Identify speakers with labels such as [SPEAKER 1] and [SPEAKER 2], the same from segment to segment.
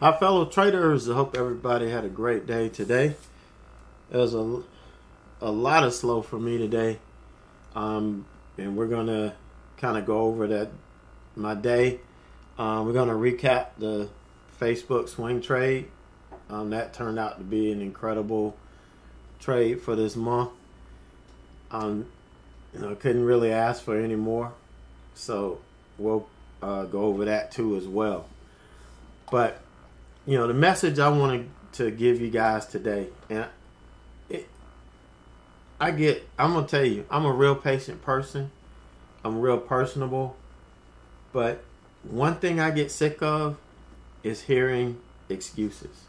[SPEAKER 1] Hi, fellow traders. I hope everybody had a great day today. It was a lot of slow for me today, and we're gonna kind of go over my day. We're gonna recap the Facebook swing trade. That turned out to be an incredible trade for this month. Couldn't really ask for any more, so we'll go over that too as well. But the message I wanted to give you guys today, and I'm going to tell you, I'm a real patient person. I'm real personable. But one thing I get sick of is hearing excuses.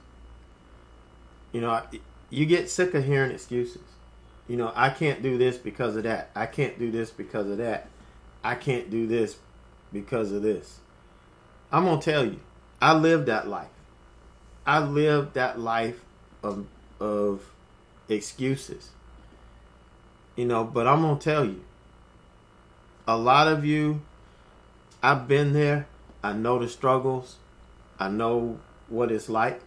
[SPEAKER 1] You get sick of hearing excuses. I can't do this because of that. I can't do this because of that. I can't do this because of this. I'm going to tell you, I lived that life. I lived that life of excuses. But I'm going to tell you, a lot of you, I've been there. I know the struggles. I know what it's like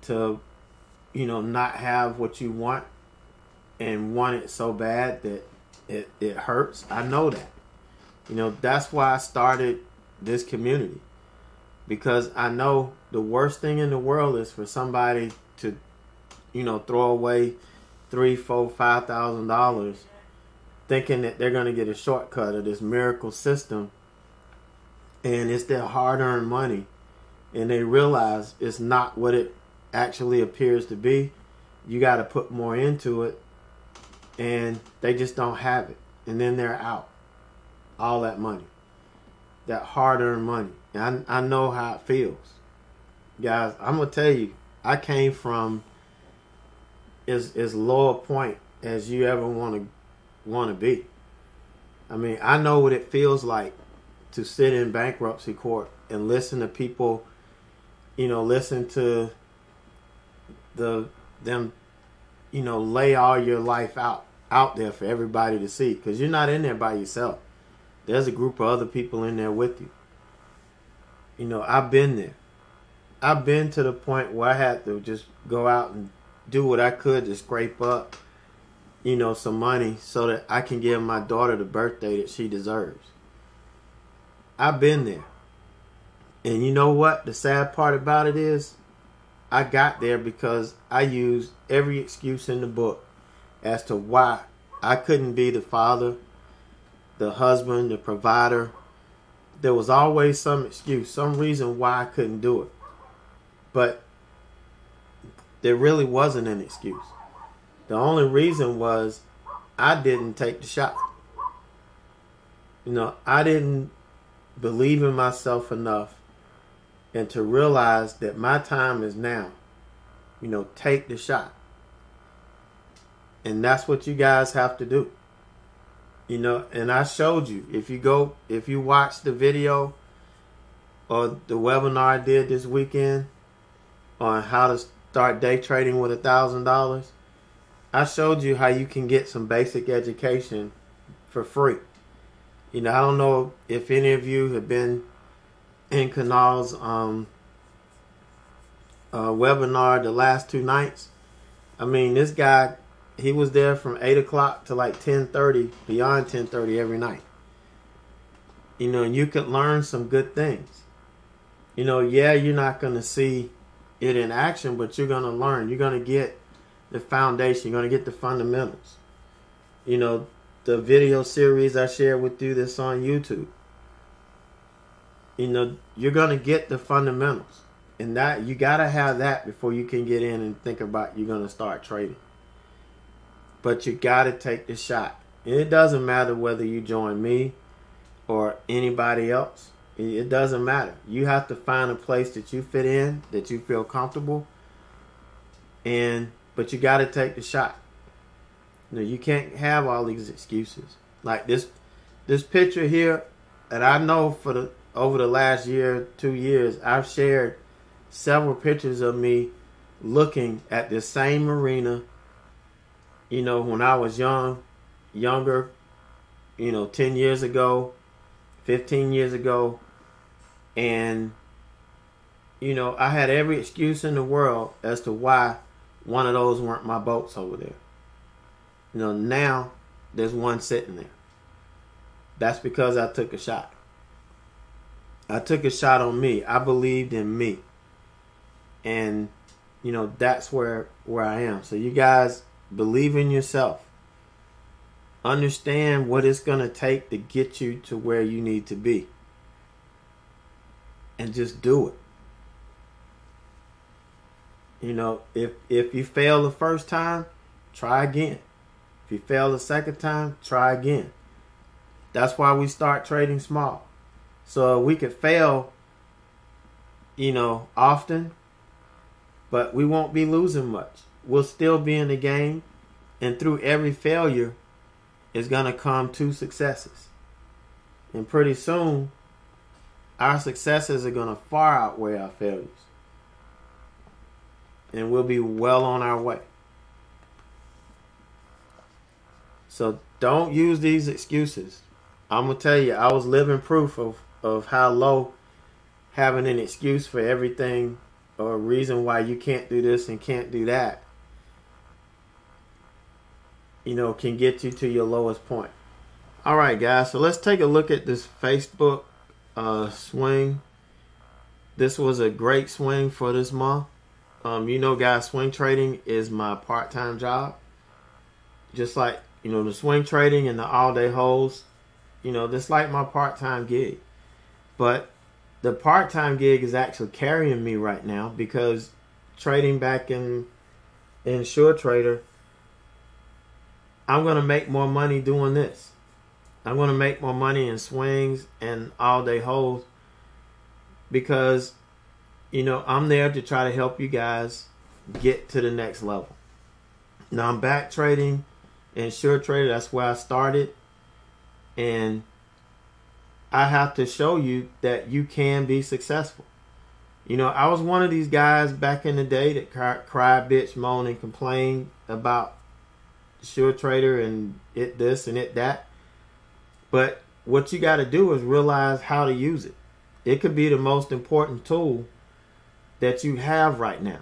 [SPEAKER 1] to, not have what you want and want it so bad that it hurts. I know that. That's why I started this community. Because I know the worst thing in the world is for somebody to, throw away $3,000, $4,000, $5,000 thinking that they're going to get a shortcut of this miracle system, and it's their hard-earned money, and they realize it's not what it actually appears to be. You got to put more into it, and they just don't have it, and then they're out. All that money, that hard-earned money. And I know how it feels. Guys, I'm going to tell you, I came from as low a point as you ever want to be. I mean, I know what it feels like to sit in bankruptcy court and listen to people, listen to them lay all your life out there for everybody to see. Because you're not in there by yourself. There's a group of other people in there with you. I've been there. I've been to the point where I had to just go out and do what I could to scrape up, some money so that I can give my daughter the birthday that she deserves. I've been there. And you know what? The sad part about it is I got there because I used every excuse in the book as to why I couldn't be the father, the husband, the provider. There was always some excuse, some reason why I couldn't do it. But there really wasn't an excuse. The only reason was I didn't take the shot. I didn't believe in myself enough and to realize that my time is now. Take the shot. And that's what you guys have to do. And I showed you, if you watch the video or the webinar I did this weekend on how to start day trading with $1,000, I showed you how you can get some basic education for free. I don't know if any of you have been in Kanal's webinar the last 2 nights. I mean, this guy, he was there from 8 o'clock to like 10:30, beyond 10:30 every night. And you could learn some good things. Yeah, you're not going to see it in action, but you're going to learn. You're going to get the foundation. You're going to get the fundamentals. The video series I shared with you that's on YouTube. You're going to get the fundamentals. And that you got to have that before you can get in and think about you're going to start trading. But you got to take the shot. And it doesn't matter whether you join me or anybody else. It doesn't matter. You have to find a place that you fit in, that you feel comfortable. But you got to take the shot. You can't have all these excuses. Like this picture here, and I know over the last year, 2 years, I've shared several pictures of me looking at this same arena. When I was younger, 10 years ago, 15 years ago, and I had every excuse in the world as to why one of those weren't my boats over there. Now there's one sitting there. That's because I took a shot. I took a shot on me. I believed in me. And, that's where I am. So you guys believe in yourself. Understand what it's going to take to get you to where you need to be. And just do it. If you fail the first time, try again. If you fail the second time, try again. That's why we start trading small. So we could fail, often, but we won't be losing much. We'll still be in the game, and through every failure is going to come 2 successes. And pretty soon, our successes are going to far outweigh our failures. And we'll be well on our way. So don't use these excuses. I'm going to tell you, I was living proof of how low having an excuse for everything or a reason why you can't do this and can't do that, can get you to your lowest point. All right, guys. So let's take a look at this Facebook swing. This was a great swing for this month. Guys, swing trading is my part-time job. Just like, the swing trading and the all-day holds, that's like my part-time gig. But the part-time gig is actually carrying me right now because trading back in SureTrader, I'm going to make more money doing this. I'm going to make more money in swings and all-day holds because, I'm there to try to help you guys get to the next level. Now, I'm back trading in SureTrader. That's where I started. And I have to show you that you can be successful. I was one of these guys back in the day that cried, bitch, moan, and complain about SureTrader and it this and it that. But what you got to do is realize how to use it. It could be the most important tool that you have right now.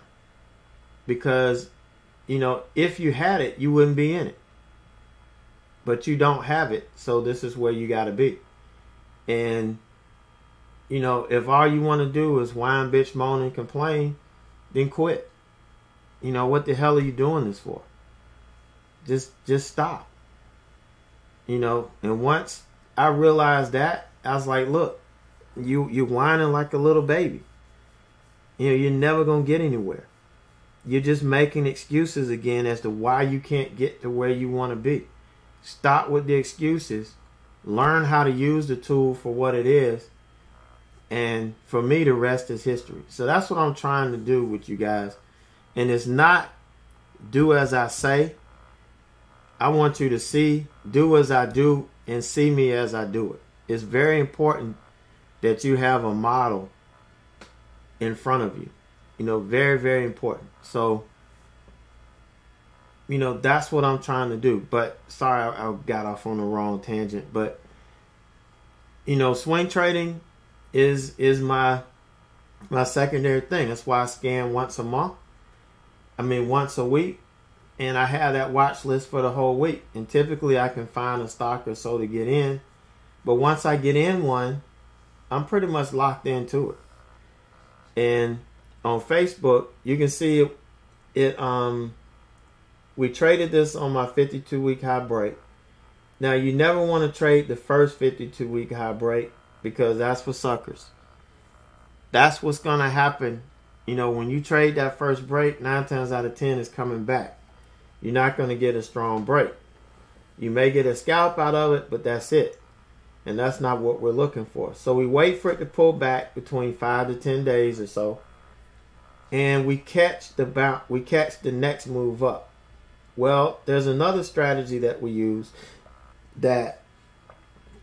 [SPEAKER 1] Because, if you had it, you wouldn't be in it. But you don't have it, so this is where you got to be. And, if all you want to do is whine, bitch, moan, and complain, then quit. What the hell are you doing this for? Just stop. And once I realized that, I was like, look, you're whining like a little baby. You're never going to get anywhere. You're just making excuses again as to why you can't get to where you want to be. Stop with the excuses. Learn how to use the tool for what it is. And for me, the rest is history. So that's what I'm trying to do with you guys. And it's not do as I say. I want you to do as I do, and see me as I do it. It's very important that you have a model in front of you. Very, very important. So, that's what I'm trying to do. But sorry, I got off on the wrong tangent. But, swing trading is my secondary thing. That's why I scan once a month. Once a week. And I have that watch list for the whole week. And typically I can find a stock or so to get in. But once I get in one, I'm pretty much locked into it. And on Facebook, you can see it. We traded this on my 52-week high break. Now, you never want to trade the first 52-week high break because that's for suckers. That's what's going to happen. When you trade that first break, 9 times out of 10 is coming back. You're not going to get a strong break. You may get a scalp out of it, but that's it. And that's not what we're looking for. So we wait for it to pull back between 5 to 10 days or so. And we catch the next move up. Well, there's another strategy that we use that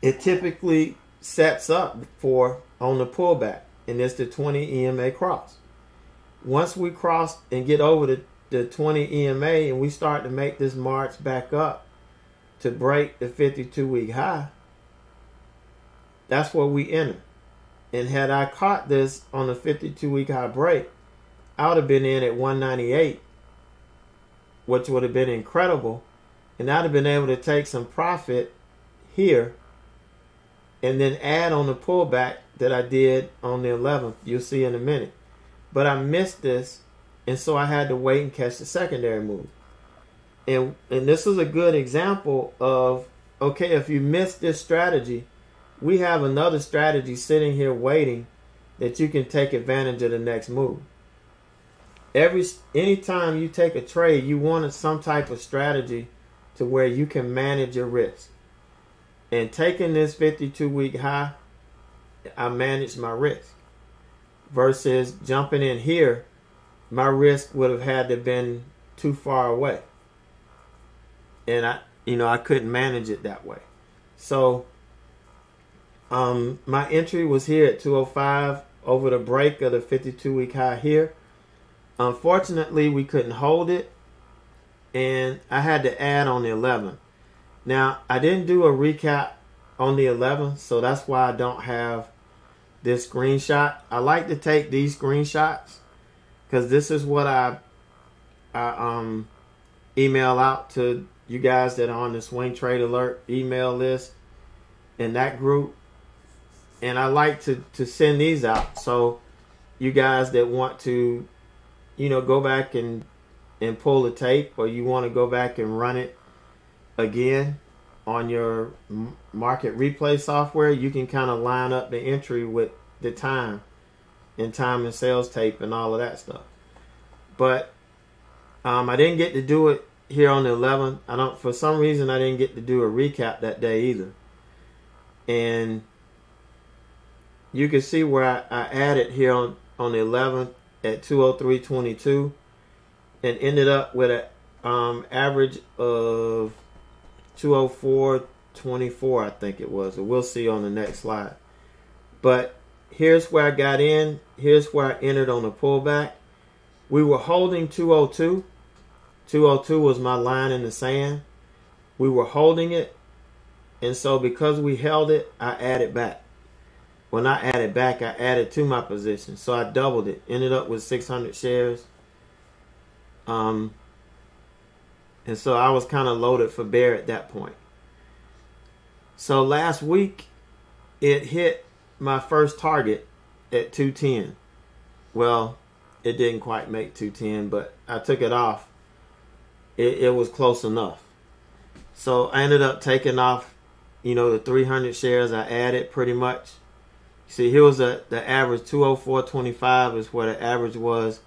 [SPEAKER 1] it typically sets up for on the pullback. And it's the 20 EMA cross. Once we cross and get over the 20 EMA and we start to make this march back up to break the 52-week high, that's where we enter. And had I caught this on the 52-week high break, I would have been in at 198, which would have been incredible. And I'd have been able to take some profit here and then add on the pullback that I did on the 11th. You'll see in a minute. But I missed this, and so I had to wait and catch the secondary move. And this is a good example of, okay, if you miss this strategy, we have another strategy sitting here waiting that you can take advantage of the next move. Anytime you take a trade, you want some type of strategy to where you can manage your risk. And taking this 52-week high, I managed my risk. Versus jumping in here, my risk would have had to been too far away. And I couldn't manage it that way. So my entry was here at 205 over the break of the 52-week high here. Unfortunately, we couldn't hold it, and I had to add on the 11. Now, I didn't do a recap on the 11, so that's why I don't have this screenshot. I like to take these screenshots because this is what I email out to you guys that are on the Swing Trade Alert email list in that group. And I like to send these out. So you guys that want to, go back and pull the tape, or you want to go back and run it again on your market replay software, you can kind of line up the entry with the time and sales tape and all of that stuff. But I didn't get to do it here on the 11th. For some reason, I didn't get to do a recap that day either. And you can see where I added here on the 11th at 203.22 and ended up with an average of 204.24, I think it was. We'll see on the next slide. But here's where I got in. Here's where I entered on the pullback. We were holding 202. 202 was my line in the sand. We were holding it. And so because we held it, I added back. When I added back, I added to my position. So I doubled it. Ended up with 600 shares. And so I was kind of loaded for bear at that point. So last week, it hit my first target at 210. Well, it didn't quite make 210, but I took it off. It was close enough. So I ended up taking off, the 300 shares I added pretty much. See, here was the average, 204.25 is where the average was.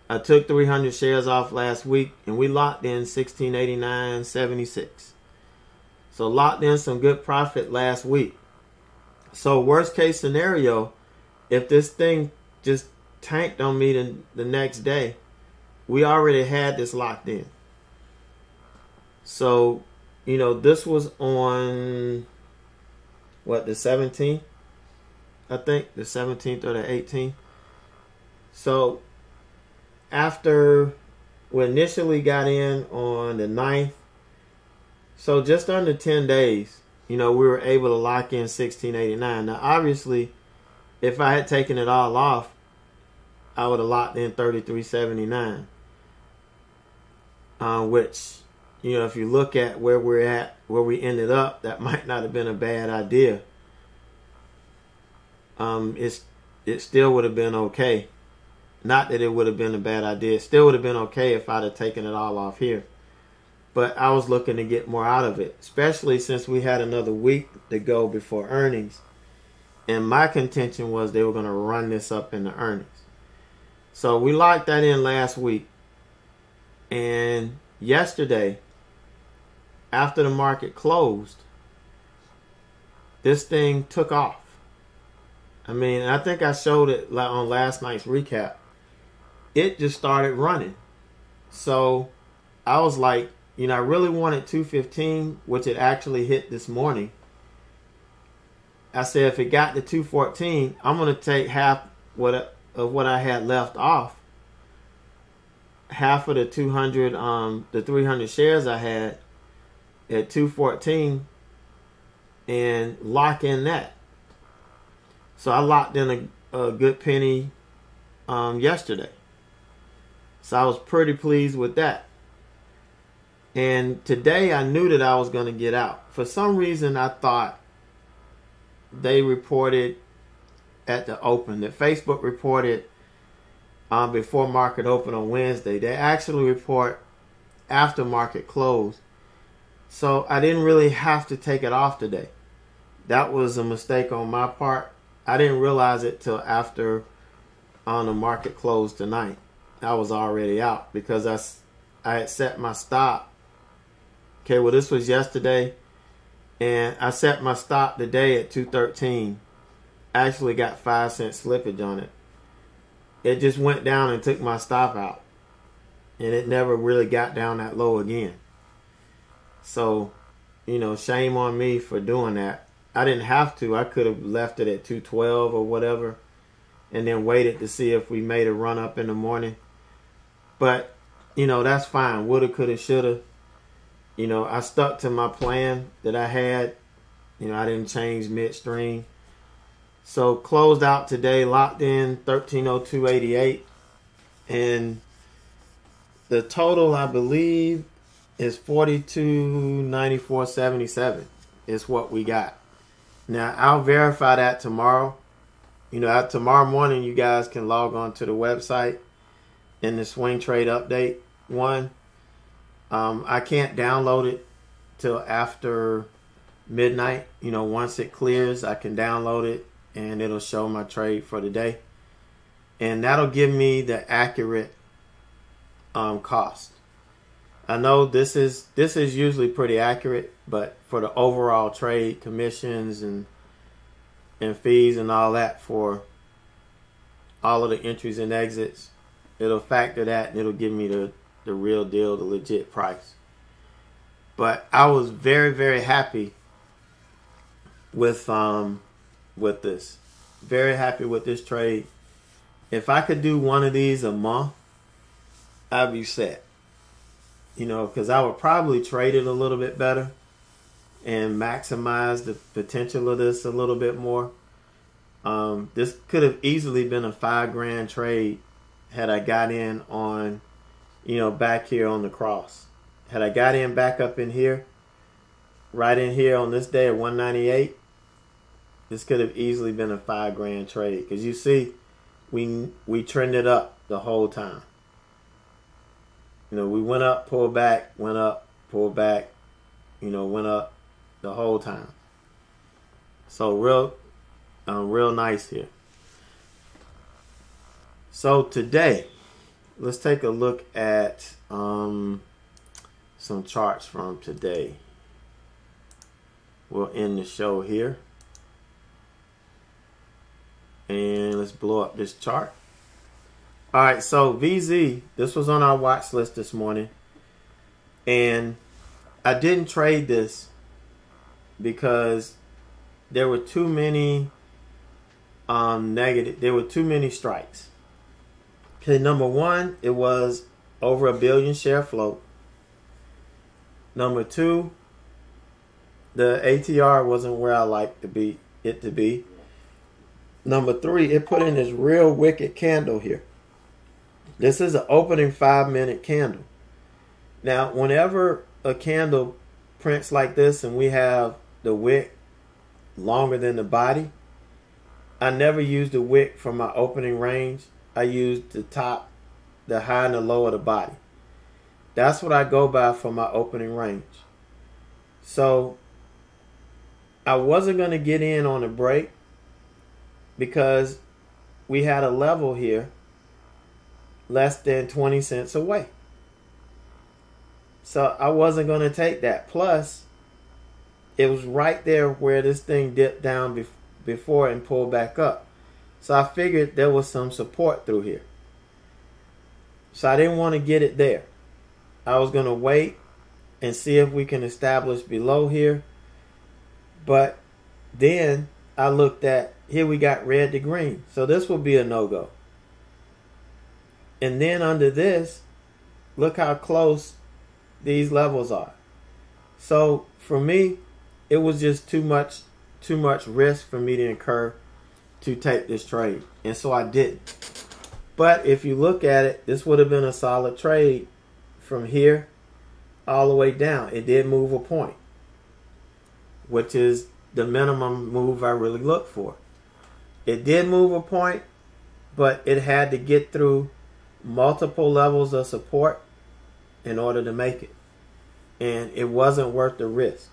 [SPEAKER 1] I took 300 shares off last week, and we locked in 1689.76. So locked in some good profit last week. So worst case scenario, if this thing just tanked on me the next day, we already had this locked in. So, this was on, the 17th? I think, the 17th or the 18th. So, after we initially got in on the 9th, so just under 10 days, we were able to lock in 1689. Now, obviously, if I had taken it all off, I would have locked in 33.79. Which, if you look at where we're at, where we ended up, that might not have been a bad idea. It still would have been okay. Not that it would have been a bad idea. It still would have been okay if I'd have taken it all off here. But I was looking to get more out of it, especially since we had another week to go before earnings. And my contention was they were going to run this up in the earnings. So we locked that in last week. And yesterday, after the market closed, this thing took off. I think I showed it on last night's recap. It just started running. So I was like, I really wanted 215, which it actually hit this morning. I said, if it got to 214, I'm going to take half of what I had left off. Half of the 200, the 300 shares I had at 214 and lock in that. So I locked in a good penny yesterday. So I was pretty pleased with that. And today I knew that I was going to get out. For some reason I thought they reported at the open, that Facebook reported before market open on Wednesday. They actually report after market close. So I didn't really have to take it off today. That was a mistake on my part. I didn't realize it till after on the market closed tonight. I was already out because I had set my stop. Okay, well this was yesterday, and I set my stop today at 213. I actually got 5-cent slippage on it. It just went down and took my stop out, and it never really got down that low again. So, you know, shame on me for doing that. I didn't have to. I could have left it at 212 or whatever and then waited to see if we made a run up in the morning. But, you know, that's fine. Woulda, coulda, shoulda. You know, I stuck to my plan that I had. You know, I didn't change midstream. So closed out today, locked in 1302.88. And the total, I believe, is 42.94.77 is what we got. Now, I'll verify that tomorrow. You know, tomorrow morning, you guys can log on to the website in the swing trade update one. I can't download it till after midnight. You know, once it clears, I can download it and it'll show my trade for the day. And that'll give me the accurate cost. I know this is usually pretty accurate, but for the overall trade, commissions and fees and all that for all of the entries and exits, it'll factor that and it'll give me the real deal, the legit price. But I was very, very happy with this. Very happy with this trade. If I could do one of these a month, I'd be set. You know, because I would probably trade it a little bit better and maximize the potential of this a little bit more. This could have easily been a $5,000 trade had I got in on, you know, back here on the cross. Had I got in back up in here, right in here on this day at 198, this could have easily been a $5,000 trade. Because you see, we trended up the whole time. You know, we went up, pulled back, went up, pulled back, you know, went up the whole time. So real nice here. So today, let's take a look at some charts from today. We'll end the show here. And let's blow up this chart. All right, so VZ, this was on our watch list this morning. And I didn't trade this because there were too many there were too many strikes. Okay, number one, it was over 1 billion share float. Number two, the ATR wasn't where I like it to be. Number three, it put in this real wicked candle here. This is an opening 5-minute candle. Now, whenever a candle prints like this and we have the wick longer than the body, I never use the wick for my opening range. I use the top, the high and the low of the body. That's what I go by for my opening range. So I wasn't going to get in on a break because we had a level here less than 20 cents away. So I wasn't going to take that. Plus, it was right there where this thing dipped down before and pulled back up. So I figured there was some support through here. So I didn't want to get it there. I was going to wait and see if we can establish below here. But then I looked at, here we got red to green. So this will be a no-go. And then under this, look how close these levels are. So for me, it was just too much risk for me to incur to take this trade. And so I didn't. But if you look at it, this would have been a solid trade from here all the way down. It did move a point, which is the minimum move I really look for. It did move a point, but it had to get through multiple levels of support in order to make it. And it wasn't worth the risk.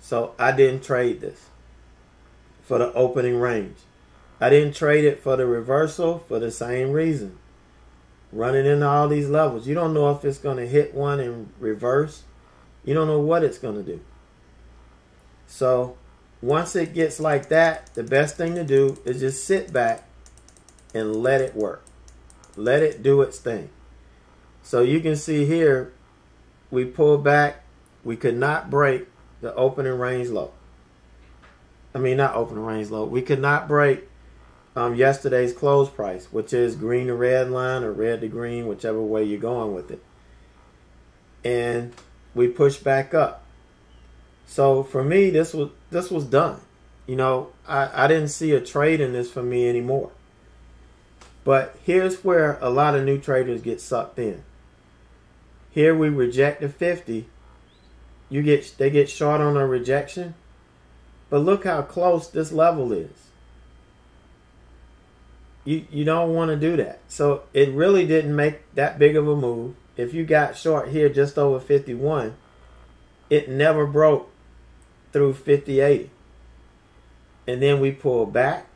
[SPEAKER 1] So I didn't trade this for the opening range. I didn't trade it for the reversal for the same reason. Running into all these levels. You don't know if it's going to hit one and reverse. You don't know what it's going to do. So once it gets like that, the best thing to do is just sit back and let it work. Let it do its thing. So you can see here, we pulled back. We could not break the opening range low. I mean, not opening range low. We could not break yesterday's close price, which is green to red line or red to green, whichever way you're going with it. And we pushed back up. So for me, this was done. You know, I didn't see a trade in this for me anymore. But here's where a lot of new traders get sucked in. Here we reject the 50. They get short on a rejection. But look how close this level is. You don't want to do that. So it really didn't make that big of a move. If you got short here just over 51, it never broke through 50.80. And then we pulled back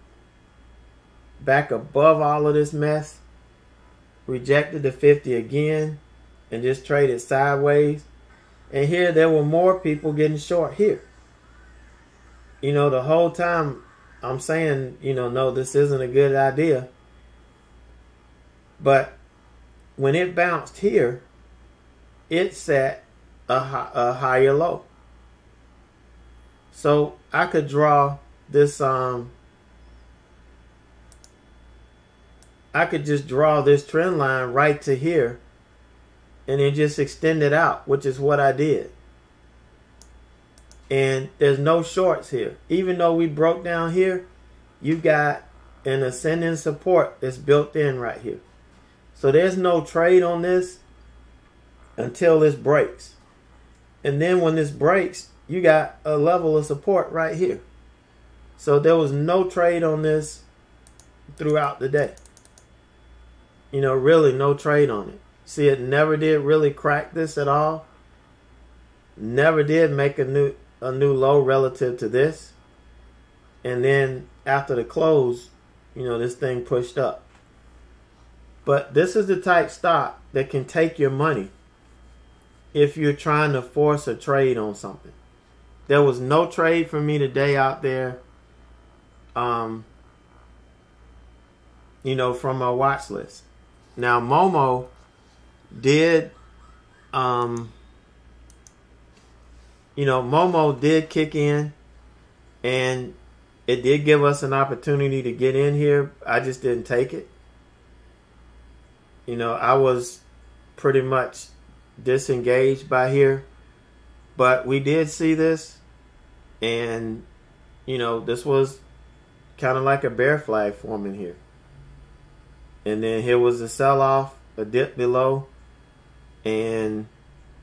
[SPEAKER 1] above all of this mess, rejected the 50 again, and just traded sideways. And here there were more people getting short here. You know, the whole time I'm saying, you know, no, this isn't a good idea. But when it bounced here, it set a higher low. So I could draw this, I could just draw this trend line right to here and then just extend it out, which is what I did. And there's no shorts here. Even though we broke down here, you got an ascending support that's built in right here. So there's no trade on this until this breaks. And then when this breaks, you got a level of support right here. So there was no trade on this throughout the day. You know, really no trade on it. See, it never did really crack this at all. Never did make a new low relative to this. And then after the close, you know, this thing pushed up. But this is the type stock that can take your money if you're trying to force a trade on something. There was no trade for me today out there, you know, from my watch list. Now, Momo did, Momo did kick in, and it did give us an opportunity to get in here. I just didn't take it. You know, I was pretty much disengaged by here, but we did see this, and, you know, this was kind of like a bear flag forming here. And then here was a sell-off, a dip below, and,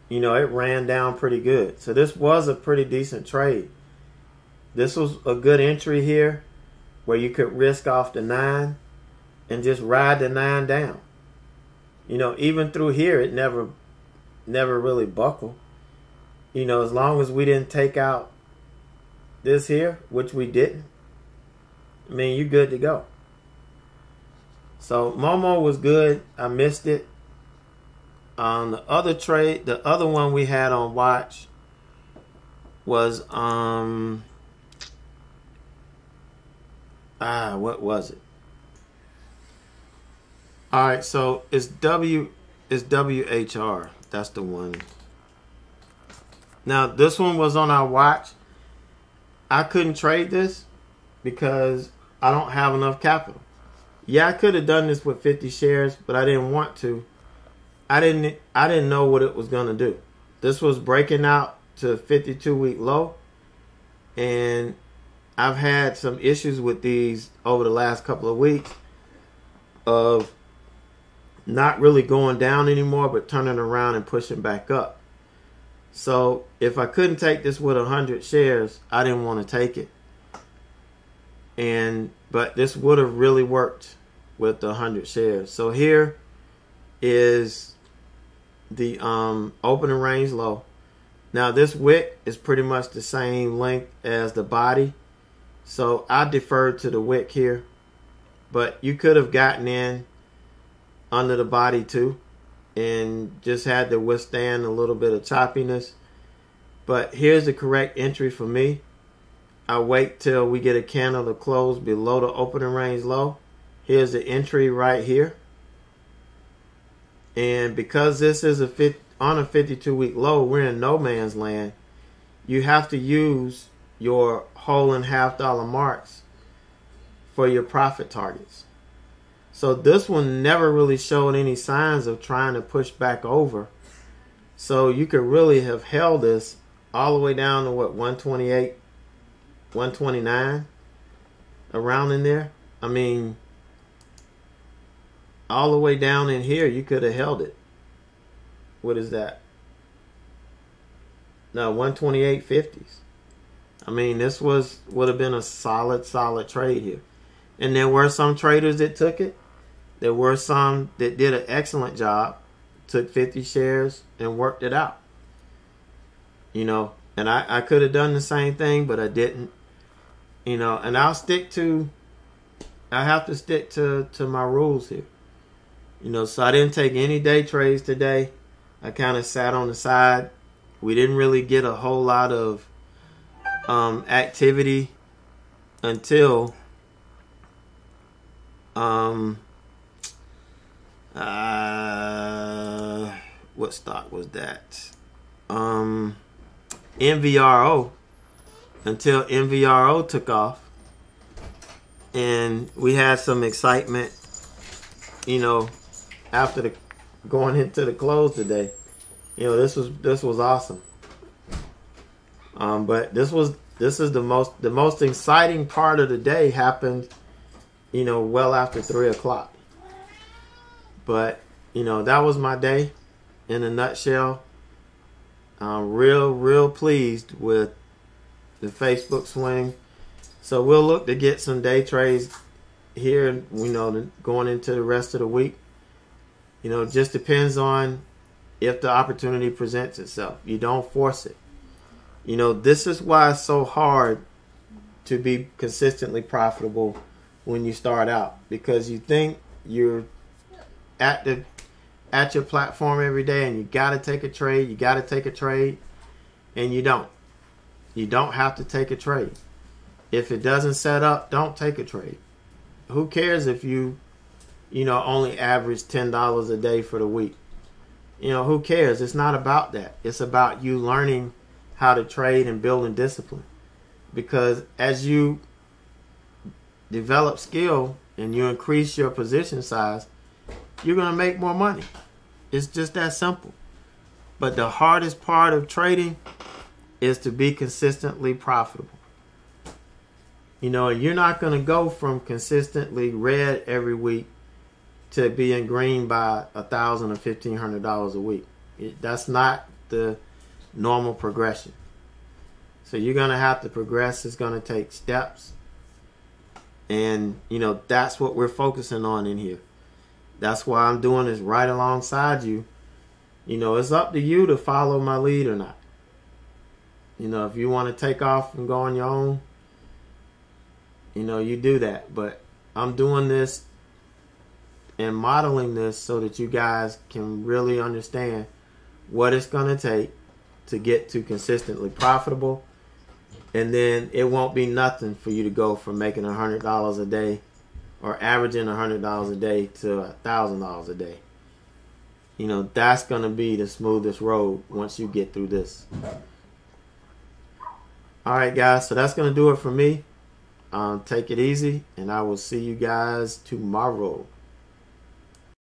[SPEAKER 1] you know, it ran down pretty good. So this was a pretty decent trade. This was a good entry here where you could risk off the 9 and just ride the 9 down. You know, even through here, it never really buckled. You know, as long as we didn't take out this here, which we didn't, I mean, you're good to go. So Momo was good. I missed it. The other trade, the other one we had on watch was what was it? All right, so it's WHR. That's the one. Now this one was on our watch. I couldn't trade this because I don't have enough capital. Yeah, I could have done this with 50 shares, but I didn't want to. I didn't know what it was going to do. This was breaking out to 52-week low, and I've had some issues with these over the last couple of weeks of not really going down anymore, but turning around and pushing back up. So if I couldn't take this with 100 shares, I didn't want to take it. But this would have really worked with the 100 shares. So here is the opening range low. Now this wick is pretty much the same length as the body. So I deferred to the wick here. But you could have gotten in under the body too and just had to withstand a little bit of choppiness. But here's the correct entry for me. I wait till we get a candle to close below the opening range low. Here's the entry right here. And because this is on a 52-week low, we're in no man's land. You have to use your whole and half dollar marks for your profit targets. So this one never really showed any signs of trying to push back over. So you could really have held this all the way down to what, 128, 129, around in there. I mean, all the way down in here, you could have held it. What is that? No, 128.50s. I mean, this would have been a solid trade here. And there were some traders that took it. There were some that did an excellent job, took 50 shares and worked it out. You know, and I could have done the same thing, but I didn't. You know, and I have to stick to my rules here. You know, so I didn't take any day trades today. I kind of sat on the side. We didn't really get a whole lot of activity until what stock was that? NVRO, until NVRO took off, and we had some excitement, you know, after going into the close today. You know, this was awesome. But this is the most exciting part of the day happened, you know, well after 3 o'clock. But, you know, that was my day in a nutshell. I'm real pleased with the Facebook swing. So we'll look to get some day trades here, you know, going into the rest of the week. You know, it just depends on if the opportunity presents itself. You don't force it. You know, this is why it's so hard to be consistently profitable when you start out, because you think you're at your platform every day and you got to take a trade, and you don't. You don't have to take a trade. If it doesn't set up, don't take a trade. Who cares if you know, only average $10 a day for the week? You know, who cares? It's not about that. It's about you learning how to trade and building discipline. Because as you develop skill and you increase your position size, you're going to make more money. It's just that simple. But the hardest part of trading is to be consistently profitable. You know, you're not going to go from consistently red every week to being green by $1,000 or $1,500 a week. That's not the normal progression. So you're going to have to progress. It's going to take steps. And, you know, that's what we're focusing on in here. That's why I'm doing this right alongside you. You know, it's up to you to follow my lead or not. You know, if you want to take off and go on your own, you know, you do that. But I'm doing this and modeling this so that you guys can really understand what it's going to take to get to consistently profitable. And then it won't be nothing for you to go from making $100 a day or averaging $100 a day to $1,000 a day. You know, that's going to be the smoothest road once you get through this. All right, guys. So that's going to do it for me. Take it easy, and I will see you guys tomorrow.